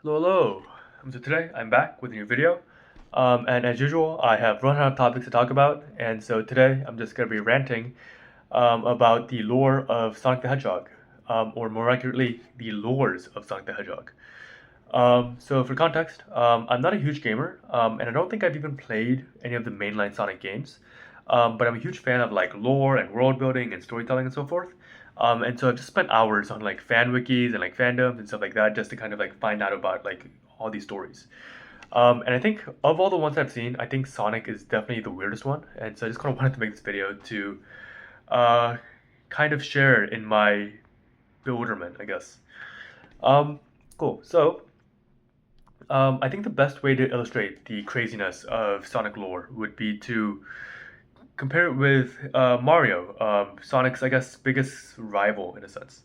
Hello, hello. So today I'm back with a new video. And as usual, I have run out of topics to talk about, and so today I'm just going to be ranting about the lore of Sonic the Hedgehog, or more accurately, the lores of Sonic the Hedgehog. So for context, I'm not a huge gamer, and I don't think I've even played any of the mainline Sonic games. But I'm a huge fan of like lore and world building and storytelling and so forth. And so I've just spent hours on like fan wikis and like fandoms and stuff like that just to kind of like find out about like all these stories. And I think of all the ones I've seen, I think Sonic is definitely the weirdest one. And so I just kind of wanted to make this video to uh, kind of share in my bewilderment, I guess. Um, cool. So I think the best way to illustrate the craziness of Sonic lore would be to compare it with Mario, Sonic's, I guess, biggest rival in a sense.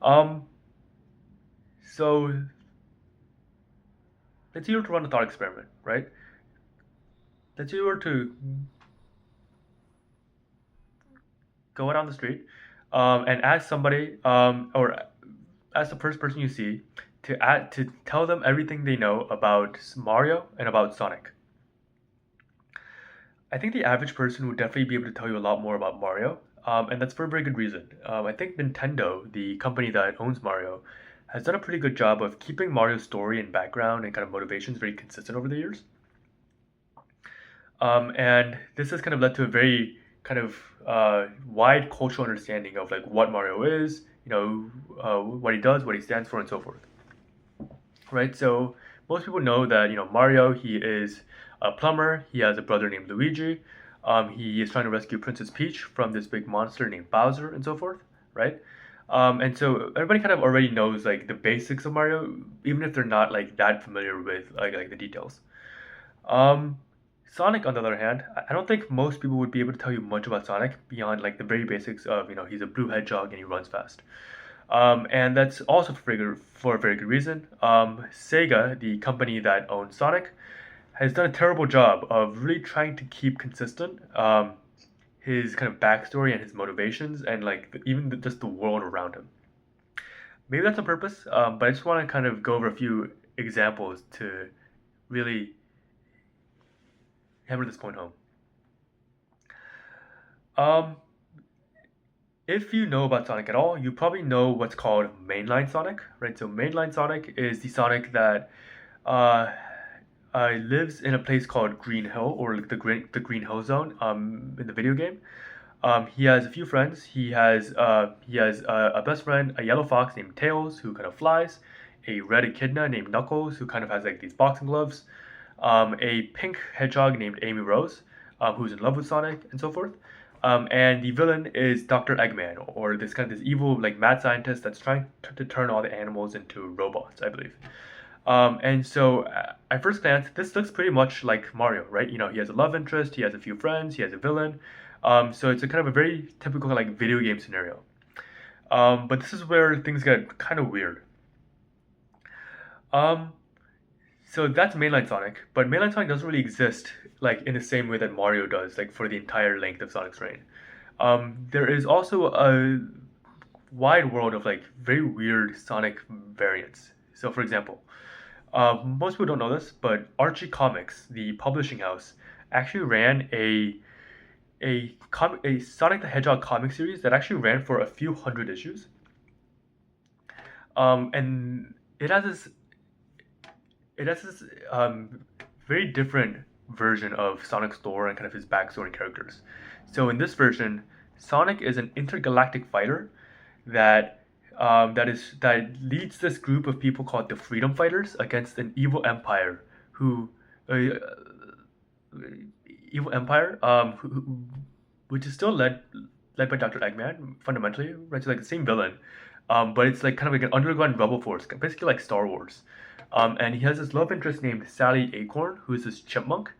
Um, so let's say you were to run a thought experiment, right? Let's say you were to go down the street and ask somebody, or ask the first person you see, to tell them everything they know about Mario and about Sonic. I think the average person would definitely be able to tell you a lot more about Mario, and that's for a very good reason. I think Nintendo, the company that owns Mario, has done a pretty good job of keeping Mario's story and background and kind of motivations very consistent over the years. And this has kind of led to a very kind of wide cultural understanding of like what Mario is, what he does, what he stands for, and so forth. Right? So most people know that Mario. He is a plumber. He has a brother named Luigi. He is trying to rescue Princess Peach from this big monster named Bowser, and so forth. Right? And so everybody kind of already knows like the basics of Mario, even if they're not like that familiar with like the details. Um, Sonic, on the other hand, I don't think most people would be able to tell you much about Sonic beyond like the very basics of he's a blue hedgehog and he runs fast. And that's also for a very good reason. Sega, the company that owns Sonic, has done a terrible job of really trying to keep consistent his kind of backstory and his motivations and like just the world around him. Maybe that's on purpose, but I just want to kind of go over a few examples to really hammer this point home. Um, if you know about Sonic at all, you probably know what's called mainline Sonic, right? So mainline Sonic is the Sonic that uh, lives in a place called Green Hill or like the Green Hill Zone in the video game. He has a few friends. He has a best friend, a yellow fox named Tails, who kind of flies, a red echidna named Knuckles, who kind of has like these boxing gloves, a pink hedgehog named Amy Rose, who's in love with Sonic, and so forth. And the villain is Dr. Eggman, or this evil like mad scientist that's trying to turn all the animals into robots, I believe. And so at first glance, this looks pretty much like Mario, right? He has a love interest, he has a few friends, he has a villain. So it's a kind of a very typical like video game scenario. But this is where things get kind of weird. Um, so that's mainline Sonic, but mainline Sonic doesn't really exist like in the same way that Mario does, like for the entire length of Sonic's reign. There is also a wide world of like very weird Sonic variants. So for example, most people don't know this, but Archie Comics, the publishing house, actually ran a Sonic the Hedgehog comic series that actually ran for a few hundred issues. And it has this very different version of Sonic's lore and kind of his backstory and characters. So in this version, Sonic is an intergalactic fighter that leads this group of people called the Freedom Fighters against an uh, evil empire, which is still led by Dr. Eggman fundamentally, right? So like the same villain, but it's like kind of like an underground rebel force, basically like Star Wars. And he has this love interest named Sally Acorn, who is this chipmunk,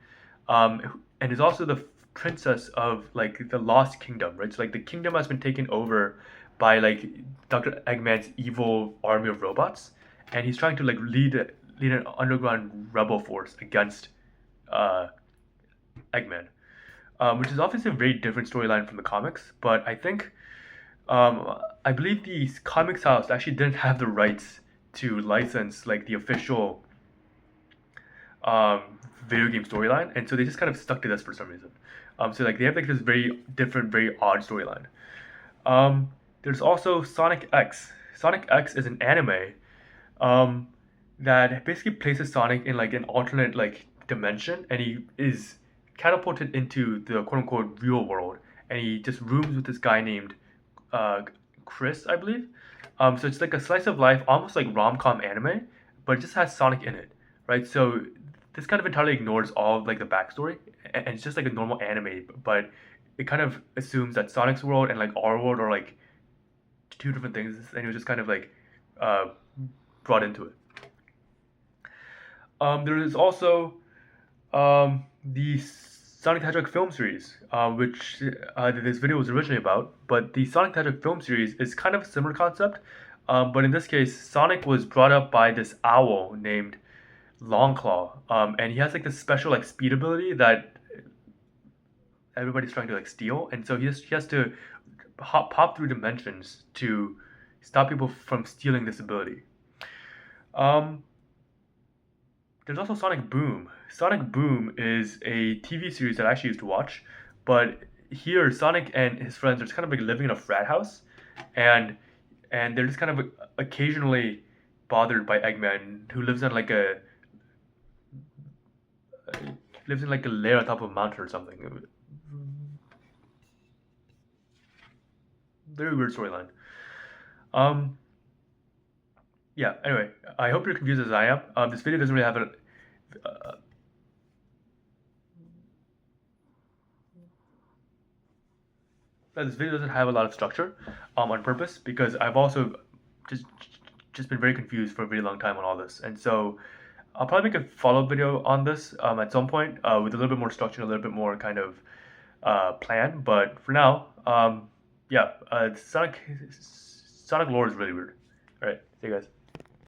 and is also the princess of like the Lost Kingdom, right? So like the kingdom has been taken over by like Dr. Eggman's evil army of robots, and he's trying to like lead an underground rebel force against uh, Eggman, which is obviously a very different storyline from the comics. But I think I believe the comics house actually didn't have the rights to license like the official um, video game storyline, and so they just kind of stuck to this for some reason. So like they have like this very different, very odd storyline. Um, there's also Sonic X. Sonic X is an anime um, that basically places Sonic in like an alternate like dimension, and he is catapulted into the quote unquote real world, and he just rooms with this guy named uh, Chris, I believe. So it's like a slice of life, almost like rom com anime, but it just has Sonic in it, right? So this kind of entirely ignores all of like the backstory, and it's just like a normal anime, but it kind of assumes that Sonic's world and like our world are like two different things, and it was just kind of like uh, brought into it. There is also the Sonic the Hedgehog film series, which this video was originally about. But the Sonic the Hedgehog film series is kind of a similar concept, but in this case, Sonic was brought up by this owl named Longclaw, and he has like this special like speed ability that everybody's trying to like steal, and so he has to pop through dimensions to stop people from stealing this ability. Um, there's also Sonic Boom. Sonic Boom is a TV series that I actually used to watch, but here Sonic and his friends are just kind of like living in a frat house, and they're just kind of occasionally bothered by Eggman, who lives in like a lair on top of a mountain or something. Very weird storyline. Um, yeah. Anyway, I hope you're confused as I am. This video doesn't really have a uh, this video doesn't have a lot of structure on purpose because I've also just just been very confused for a very long time on all this, and so I'll probably make a follow-up video on this at some point with a little bit more structure, a little bit more kind of plan. But for now, yeah, Sonic lore is really weird. All right, see you guys.